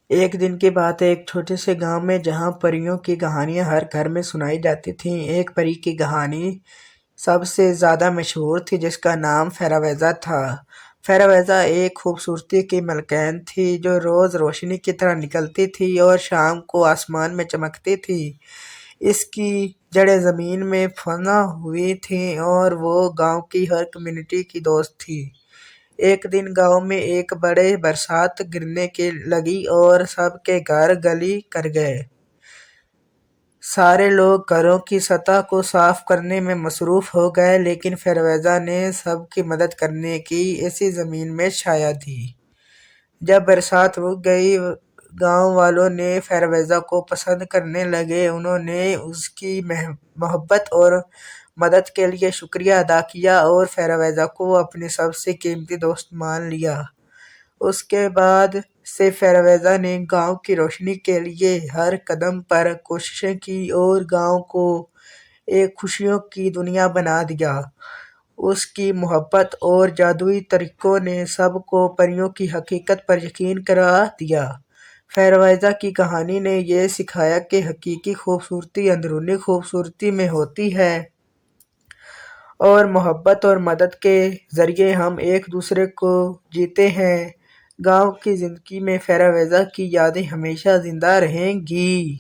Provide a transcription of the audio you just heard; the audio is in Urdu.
ایک دن کی بات ہے، ایک چھوٹے سے گاؤں میں جہاں پریوں کی کہانیاں ہر گھر میں سنائی جاتی تھیں، ایک پری کی کہانی سب سے زیادہ مشہور تھی جس کا نام فیرویزا تھا۔ فیرویزا ایک خوبصورتی کی ملکہ تھی جو روز روشنی کی طرح نکلتی تھی اور شام کو آسمان میں چمکتی تھی۔ اس کی جڑیں زمین میں دفن ہوئی تھیں اور وہ گاؤں کی ہر کمیونٹی کی دوست تھی۔ ایک دن گاؤں میں ایک بڑی برسات گرنے لگی اور سب کے گھر گلی کر گئے۔ سارے لوگ گھروں کی سطح کو صاف کرنے میں مصروف ہو گئے، لیکن فیرویزا نے سب کی مدد کرنے کی ایسی زمین میں چھایا دی۔ جب برسات رک گئی، گاؤں والوں نے فیرویزا کو پسند کرنے لگے۔ انہوں نے اس کی محبت اور مدد کے لیے شکریہ ادا کیا اور فیرویزا کو اپنی سب سے قیمتی دوست مان لیا۔ اس کے بعد سے فیرویزا نے گاؤں کی روشنی کے لیے ہر قدم پر کوششیں کی اور گاؤں کو ایک خوشیوں کی دنیا بنا دیا۔ اس کی محبت اور جادوئی طریقوں نے سب کو پریوں کی حقیقت پر یقین کرا دیا۔ فیرویزا کی کہانی نے یہ سکھایا کہ حقیقی خوبصورتی اندرونی خوبصورتی میں ہوتی ہے اور محبت اور مدد کے ذریعے ہم ایک دوسرے کو جیتے ہیں۔ گاؤں کی زندگی میں فیرویزا کی یادیں ہمیشہ زندہ رہیں گی۔